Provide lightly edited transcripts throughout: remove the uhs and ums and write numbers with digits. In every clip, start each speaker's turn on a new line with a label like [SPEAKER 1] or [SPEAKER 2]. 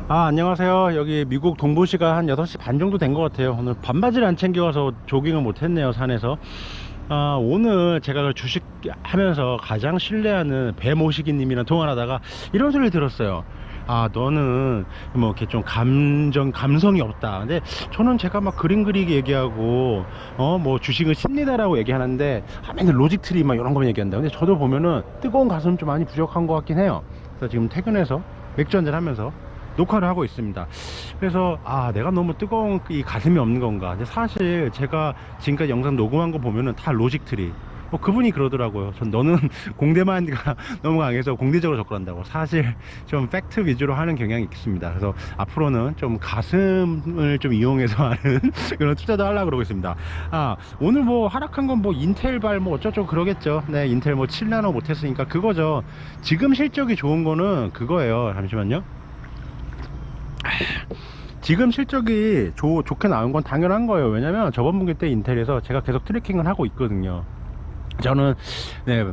[SPEAKER 1] 안녕하세요. 여기 미국 동부시가 한 6시 반 정도 된 것 같아요. 오늘 반바지를 안 챙겨와서 조깅을 못했네요, 산에서. 오늘 제가 그 주식 하면서 가장 신뢰하는 배모시기님이랑 통화를 하다가 이런 소리를 들었어요. 너는 뭐 이렇게 좀 감성이 없다. 근데 저는 제가 막 그림 그리기 얘기하고, 뭐 주식을 씁니다라고 얘기하는데, 맨날 로직 트리 막 이런 거 얘기한다. 근데 저도 보면은 뜨거운 가슴 좀 많이 부족한 것 같긴 해요. 그래서 지금 퇴근해서 맥주 한잔 하면서 녹화를 하고 있습니다. 그래서 내가 너무 뜨거운 이 가슴이 없는 건가. 근데 사실 제가 지금까지 영상 녹음한 거 보면은 다 로직 트리. 그분이 그러더라고요. 전 너는 공대만가 너무 강해서 공대적으로 접근한다고. 사실 좀 팩트 위주로 하는 경향이 있습니다. 그래서 앞으로는 좀 가슴을 좀 이용해서 하는 그런 투자도 하려고 그러고 있습니다. 오늘 뭐 하락한 건 뭐 인텔발 뭐 어쩌고 그러겠죠. 네, 인텔 뭐 7나노 못했으니까 그거죠. 지금 실적이 좋은 거는 그거예요. 잠시만요. 지금 실적이 좋게 나온 건 당연한 거예요. 왜냐면 저번 분기 때 인텔에서 제가 계속 트래킹을 하고 있거든요. 저는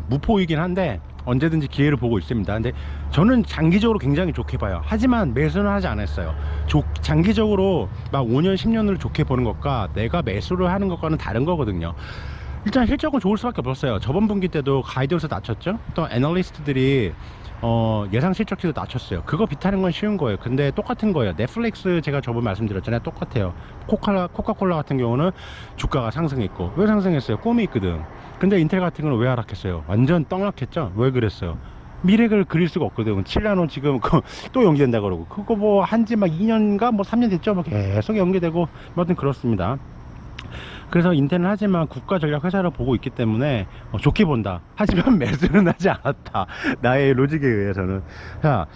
[SPEAKER 1] 무포이긴 한데 언제든지 기회를 보고 있습니다. 근데 저는 장기적으로 굉장히 좋게 봐요. 하지만 매수는 하지 않았어요. 장기적으로 막 5년 10년을 좋게 보는 것과 내가 매수를 하는 것과는 다른 거거든요. 일단 실적은 좋을 수밖에 없었어요. 저번 분기 때도 가이드에서 낮췄죠. 또 애널리스트들이 예상 실적치도 낮췄어요. 그거 비타는 건 쉬운 거예요. 근데 똑같은 거예요. 넷플릭스 제가 저번 말씀드렸잖아요. 똑같아요. 코카콜라 같은 경우는 주가가 상승했고, 왜 상승했어요? 꿈이 있거든. 근데 인텔 같은 경우는 왜 하락했어요? 완전 떡락했죠. 왜 그랬어요? 미래를 그릴 수가 없거든. 7나노 지금 또 연기된다 그러고, 그거 뭐 한지 막 2년가 뭐 3년 됐죠. 뭐 계속 연기되고, 뭐든 그렇습니다. 그래서 인텔은 하지만 국가 전략 회사로 보고 있기 때문에 좋게 본다. 하지만 매수는 하지 않았다. 나의 로직에 의해서는. 자,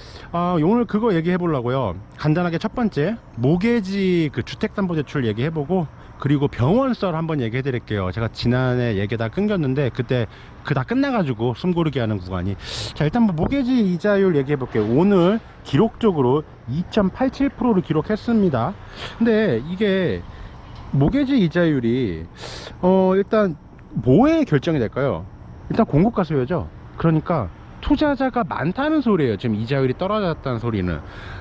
[SPEAKER 1] 오늘 그거 얘기해 보려고요. 간단하게 첫 번째 모기지 그 주택담보대출 얘기해 보고, 그리고 병원 썰 한번 얘기해 드릴게요. 제가 지난해 얘기 다 끊겼는데 그때 다 끝나가지고 숨고르게 하는 구간이. 자, 일단 뭐 모기지 이자율 얘기해 볼게요. 오늘 기록적으로 2.87%를 기록했습니다. 근데 이게 모기지 이자율이 일단 뭐에 결정이 될까요? 일단 공급과 수요죠. 그러니까 투자자가 많다는 소리예요. 지금 이자율이 떨어졌다는 소리는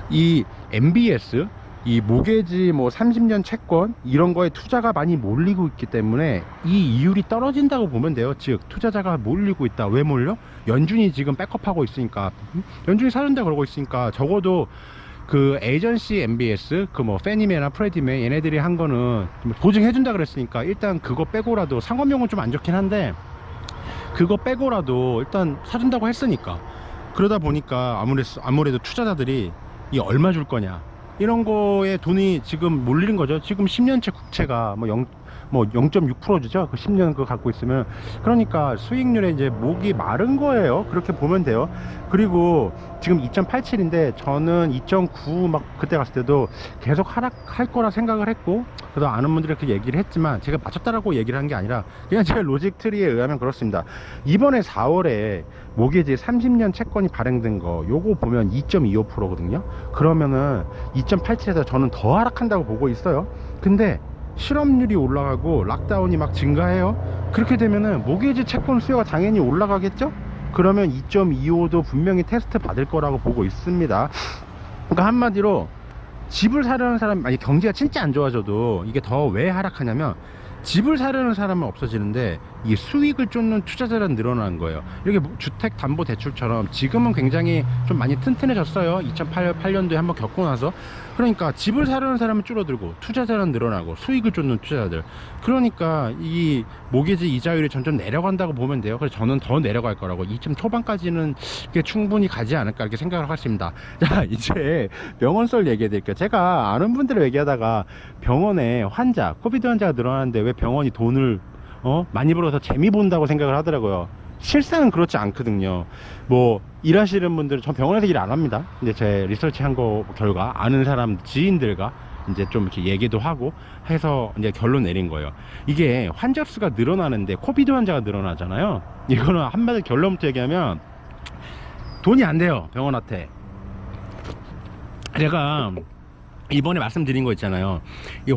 [SPEAKER 1] 이 MBS, 이 모기지 뭐 30년 채권 이런 거에 투자가 많이 몰리고 있기 때문에 이 이율이 떨어진다고 보면 돼요. 즉 투자자가 몰리고 있다. 왜 몰려? 연준이 지금 백업하고 있으니까, 연준이 사준다 그러고 있으니까 적어도 그 에이전시 MBS 그 뭐 페니메나 프레디메 얘네들이 한 거는 보증해준다 그랬으니까 일단 그거 빼고라도, 상업용은 좀 안 좋긴 한데 그거 빼고라도 일단 사준다고 했으니까, 그러다 보니까 아무래도 투자자들이 이 얼마 줄 거냐 이런 거에 돈이 지금 몰리는 거죠. 지금 10년채 국채가 뭐 0.6% 주죠. 그 10년 그거 갖고 있으면. 그러니까 수익률에 이제 목이 마른 거예요. 그렇게 보면 돼요. 그리고 지금 2.87인데 저는 2.9 막 그때 갔을 때도 계속 하락할 거라 생각을 했고, 그래서 아는 분들이 그 얘기를 했지만 제가 맞췄다라고 얘기를 한 게 아니라 그냥 제 로직 트리에 의하면 그렇습니다. 이번에 4월에 모기지 30년 채권이 발행된 거 요거 보면 2.25%거든요. 그러면은 2.87에서 저는 더 하락한다고 보고 있어요. 근데 실업률이 올라가고 락다운이 막 증가해요. 그렇게 되면은 모기지 채권 수요가 당연히 올라가겠죠. 그러면 2.25도 분명히 테스트 받을 거라고 보고 있습니다. 그러니까 한마디로 집을 사려는 사람, 아니 경제가 진짜 안 좋아져도 이게 더 왜 하락하냐면 집을 사려는 사람은 없어지는데 이 수익을 쫓는 투자자는 늘어나는 거예요. 이렇게 주택담보대출처럼 지금은 굉장히 좀 많이 튼튼해졌어요. 2008년도에 한번 겪고 나서. 그러니까 집을 사려는 사람은 줄어들고 투자자는 늘어나고 수익을 쫓는 투자자들. 그러니까 이 모기지 이자율이 점점 내려간다고 보면 돼요. 그래서 저는 더 내려갈 거라고, 2점 초반까지는 충분히 가지 않을까 이렇게 생각을 하십니다. 자, 이제 병원 썰 얘기해 드릴게요. 제가 아는 분들을 얘기하다가 병원에 코비드 환자가 늘어나는데 왜 병원이 돈을 많이 벌어서 재미 본다고 생각을 하더라고요. 실상은 그렇지 않거든요. 뭐 일하시는 분들은, 전 병원에서 일 안 합니다. 근데 제 리서치 한 거 결과 아는 사람 지인들과 이제 좀 이렇게 얘기도 하고 해서 이제 결론 내린 거예요. 이게 환자 수가 늘어나는데 코비드 환자가 늘어나잖아요. 이거는 한마디 결론부터 얘기하면 돈이 안 돼요, 병원한테. 제가 이번에 말씀드린 거 있잖아요. 이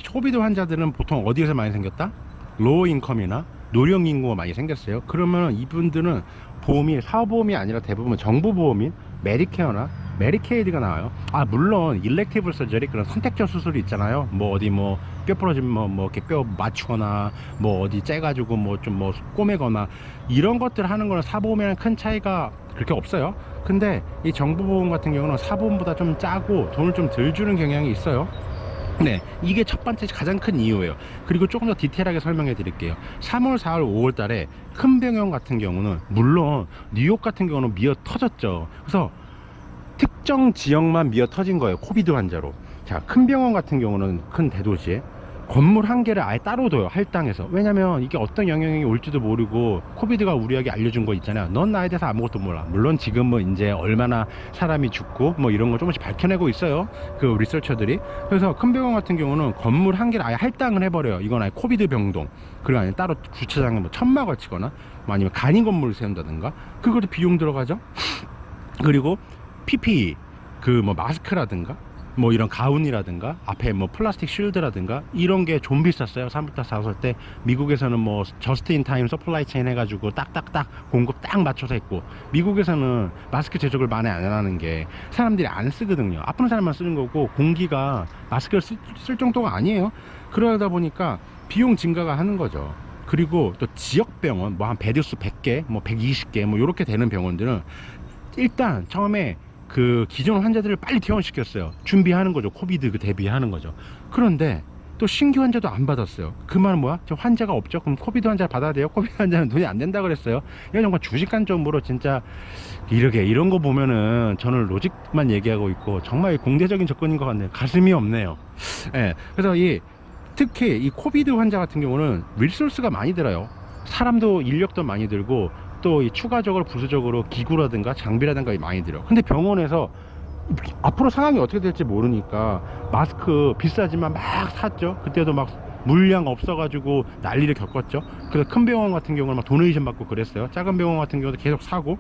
[SPEAKER 1] 코비드 환자들은 보통 어디에서 많이 생겼다? 로우 인컴이나 노령 인구가 많이 생겼어요. 그러면 이분들은 보험이 사보험이 아니라 대부분 정부 보험인 메디케어나 메디케이드가 나와요. 아 물론 일렉티브 서저리 그런 선택적 수술이 있잖아요. 뭐 어디 뭐 뼈 부러지면 뭐 이렇게 뼈 맞추거나 뭐 어디 째가지고 뭐 좀 뭐 꼬매거나 이런 것들 하는 거는 사보험이랑 큰 차이가 그렇게 없어요. 근데 이 정부보험 같은 경우는 사보험보다 좀 짜고 돈을 좀 덜 주는 경향이 있어요. 네, 이게 첫 번째 가장 큰 이유예요. 그리고 조금 더 디테일하게 설명해 드릴게요. 3월, 4월, 5월 달에 큰 병원 같은 경우는 물론 뉴욕 같은 경우는 미어 터졌죠. 그래서 특정 지역만 미어 터진 거예요. 코비드 환자로. 자, 큰 병원 같은 경우는 큰 대도시에 건물 한 개를 아예 따로 둬요. 할당해서. 왜냐면 이게 어떤 영향이 올지도 모르고 코비드가 우리에게 알려준 거 있잖아요. 넌 나에 대해서 아무것도 몰라. 물론 지금 뭐 이제 얼마나 사람이 죽고 뭐 이런 거 조금씩 밝혀내고 있어요. 그 리서처들이. 그래서 큰 병원 같은 경우는 건물 한 개를 아예 할당을 해버려요. 이건 아예 코비드 병동. 그리고 아니면 따로 주차장에 뭐 천막을 치거나 뭐 아니면 간이 건물을 세운다든가 그것도 비용 들어가죠. 그리고 PPE 그 뭐 마스크라든가 뭐 이런 가운이라든가 앞에 뭐 플라스틱 쉴드라든가 이런 게 좀 비쌌어요. 3부터 4월 때 미국에서는 뭐 저스트 인 타임 서플라이 체인 해가지고 딱딱딱 공급 딱 맞춰서 했고, 미국에서는 마스크 제조를 많이 안 하는 게 사람들이 안 쓰거든요. 아픈 사람만 쓰는 거고 공기가 마스크를 쓸 정도가 아니에요. 그러다 보니까 비용 증가가 하는 거죠. 그리고 또 지역병원 뭐 한 베드수 100개 뭐 120개 뭐 이렇게 되는 병원들은 일단 처음에 그 기존 환자들을 빨리 퇴원시켰어요. 준비하는 거죠. 코비드 그 대비하는 거죠. 그런데 또 신규 환자도 안 받았어요. 그 말은 뭐야? 저 환자가 없죠. 그럼 코비드 환자 받아야 돼요? 코비드 환자는 돈이 안 된다 그랬어요. 이건 정말 주식관점으로 진짜 이렇게 이런 거 보면은 저는 로직만 얘기하고 있고 정말 공대적인 접근인 것 같네요. 가슴이 없네요. 예. 그래서 특히 이 코비드 환자 같은 경우는 리소스가 많이 들어요. 사람도 인력도 많이 들고 또 이 추가적으로 부수적으로 기구라든가 장비라든가 많이 들어. 근데 병원에서 앞으로 상황이 어떻게 될지 모르니까 마스크 비싸지만 막 샀죠. 그때도 막 물량 없어가지고 난리를 겪었죠. 그래서 큰 병원 같은 경우는 막 도네이션 받고 그랬어요. 작은 병원 같은 경우도 계속 사고.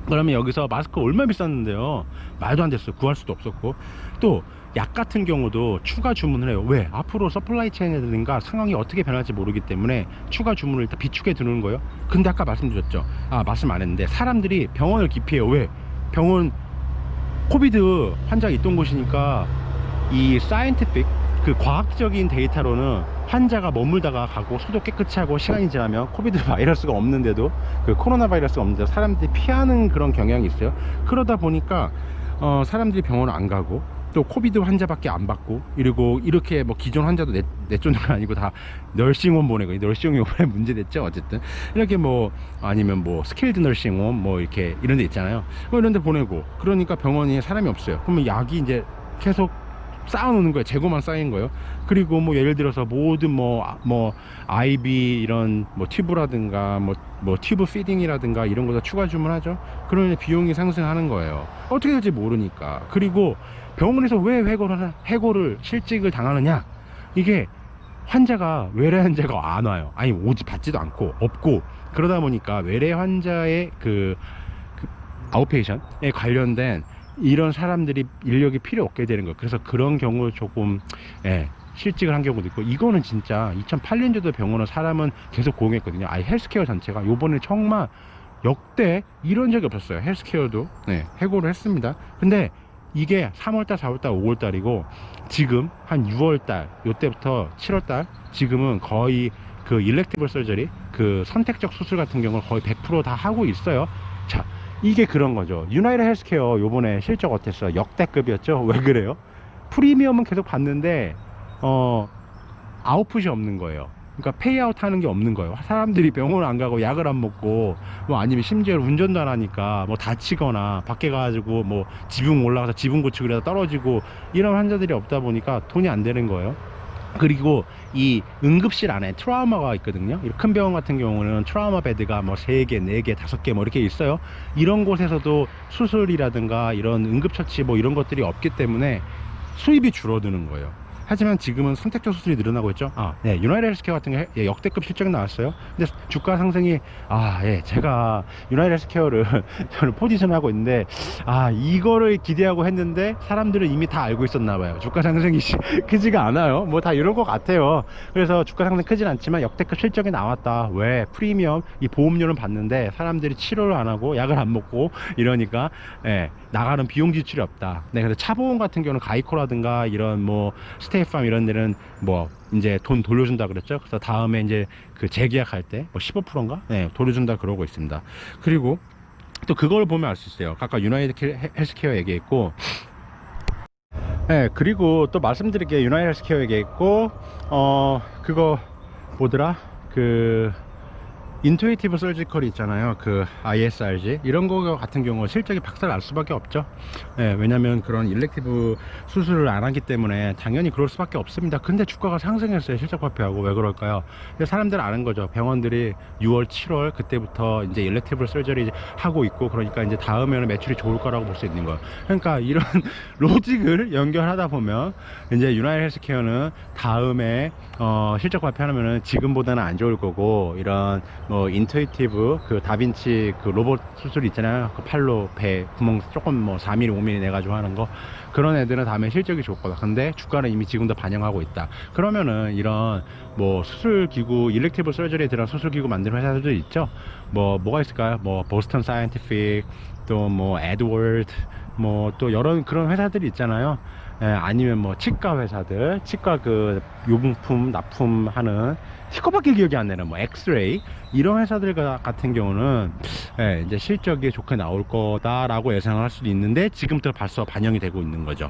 [SPEAKER 1] 그러면 여기서 마스크 얼마 비쌌는데요. 말도 안 됐어요. 구할 수도 없었고. 또 약 같은 경우도 추가 주문을 해요. 왜? 앞으로 서플라이 체인이라든가 상황이 어떻게 변할지 모르기 때문에 추가 주문을 일단 비축해 두는 거예요. 근데 아까 말씀드렸죠. 말씀 안 했는데 사람들이 병원을 기피해요. 왜? 병원 코비드 환자가 있던 곳이니까 이 사이언티픽 그 과학적인 데이터로는 환자가 머물다가 가고 소독 깨끗이 하고 시간이 지나면 코비드 바이러스가 없는데도 그 코로나 바이러스가 없는데도 사람들이 피하는 그런 경향이 있어요. 그러다 보니까 사람들이 병원을 안 가고 또 코비드 환자밖에 안 받고, 그리고 이렇게 뭐 기존 환자도 내쫓는 건 아니고 다 널싱홈 보내고, 널싱홈이 이번에 문제됐죠. 어쨌든 이렇게 뭐 아니면 뭐 스킬드 널싱홈 뭐 이렇게 이런 데 있잖아요. 뭐 이런 데 보내고, 그러니까 병원에 사람이 없어요. 그러면 약이 이제 계속 쌓아놓는 거예요. 재고만 쌓인 거예요. 그리고 뭐 예를 들어서 모든 뭐 IV 이런 뭐 튜브라든가 뭐 튜브 피딩이라든가 이런 거 다 추가 주문하죠. 그러면 비용이 상승하는 거예요. 어떻게 될지 모르니까. 그리고 병원에서 왜 해고를 실직을 당하느냐? 이게 환자가 외래 환자가 안 와요. 아니 오지 받지도 않고 없고, 그러다 보니까 외래 환자의 그 아웃페이션에 관련된 이런 사람들이 인력이 필요 없게 되는 거예요. 그래서 그런 경우 조금 실직을 한 경우도 있고, 이거는 진짜 2008년도도 병원은 사람은 계속 고용했거든요. 아예 헬스케어 전체가 요번에 정말 역대 이런 적이 없었어요. 헬스케어도 해고를 했습니다. 근데 이게 3월달 4월달 5월달이고 지금 한 6월달 요때부터 7월달 지금은 거의 그 일렉티브 서저리 그 선택적 수술 같은 경우는 거의 100% 다 하고 있어요. 자, 이게 그런 거죠. 유나이티드 헬스케어 요번에 실적 어땠어요? 역대급이었죠. 왜 그래요? 프리미엄은 계속 받는데 아웃풋이 없는 거예요. 그러니까 페이아웃 하는 게 없는 거예요. 사람들이 병원을 안 가고 약을 안 먹고 뭐 아니면 심지어 운전도 안 하니까 뭐 다치거나 밖에 가가지고 뭐 지붕 올라가서 지붕 고치고 그러다 떨어지고 이런 환자들이 없다 보니까 돈이 안 되는 거예요. 그리고 이 응급실 안에 트라우마가 있거든요. 큰 병원 같은 경우는 트라우마 베드가 뭐 3개, 4개, 5개 뭐 이렇게 있어요. 이런 곳에서도 수술이라든가 이런 응급처치 뭐 이런 것들이 없기 때문에 수입이 줄어드는 거예요. 하지만 지금은 선택적 수술이 늘어나고 있죠. 네, 유나이티드 헬스케어 같은 게 역대급 실적이 나왔어요. 근데 주가 상승이 제가 유나이티드 헬스케어를 저는 포지션하고 있는데 이거를 기대하고 했는데 사람들은 이미 다 알고 있었나 봐요. 주가 상승이 크지가 않아요. 뭐 다 이런 것 같아요. 그래서 주가 상승 크진 않지만 역대급 실적이 나왔다. 왜? 프리미엄 이 보험료는 받는데 사람들이 치료를 안 하고 약을 안 먹고 이러니까 나가는 비용 지출이 없다. 네, 그래서 차보험 같은 경우는 가이코라든가 이런 뭐 스테이팜 이런 데는 뭐 이제 돈 돌려준다 그랬죠. 그래서 다음에 이제 그 재계약할 때 뭐 15%인가 돌려준다 그러고 있습니다. 그리고 또 그걸 보면 알 수 있어요. 아까 유나이티드 헬스케어 얘기했고, 그리고 또 말씀드릴 게 유나이티드 헬스케어 얘기했고, 그거 뭐더라? 그 인투이티브 서지컬이 있잖아요. 그 ISRG 이런 거 같은 경우 실적이 박살 날 수밖에 없죠. 왜냐면 그런 일렉티브 수술을 안 하기 때문에 당연히 그럴 수밖에 없습니다. 근데 주가가 상승했어요. 실적 발표하고. 왜 그럴까요? 사람들 아는 거죠. 병원들이 6월 7월 그때부터 이제 일렉티브 서저리 하고 있고, 그러니까 이제 다음에는 매출이 좋을 거라고 볼 수 있는 거예요. 그러니까 이런 로직을 연결하다 보면 이제 유나이티드 헬스케어는 다음에 실적 발표하면은 지금보다는 안 좋을 거고, 이런 뭐 인투이티브 그 다빈치 그 로봇 수술 있잖아요. 그 팔로 배 구멍 조금 뭐 4mm 5mm 내가지고 하는 거, 그런 애들은 다음에 실적이 좋을 거다. 근데 주가는 이미 지금도 반영하고 있다. 그러면은 이런 뭐 수술기구 일렉티브 서저리에 들어간 수술기구 만드는 회사들도 있죠. 뭐가 있을까요? 뭐 보스턴 사이언티픽, 또 뭐 에드워드, 뭐 또 여러 그런 회사들이 있잖아요. 아니면 뭐 치과 회사들, 치과 그 용품 납품하는, 치과밖에 기억이 안 나는 뭐 엑스레이 이런 회사들 같은 경우는 이제 실적이 좋게 나올 거다라고 예상을 할 수도 있는데 지금부터 벌써 반영이 되고 있는 거죠.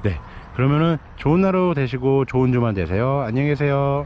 [SPEAKER 1] 네, 그러면은 좋은 하루 되시고 좋은 주말 되세요. 안녕히 계세요.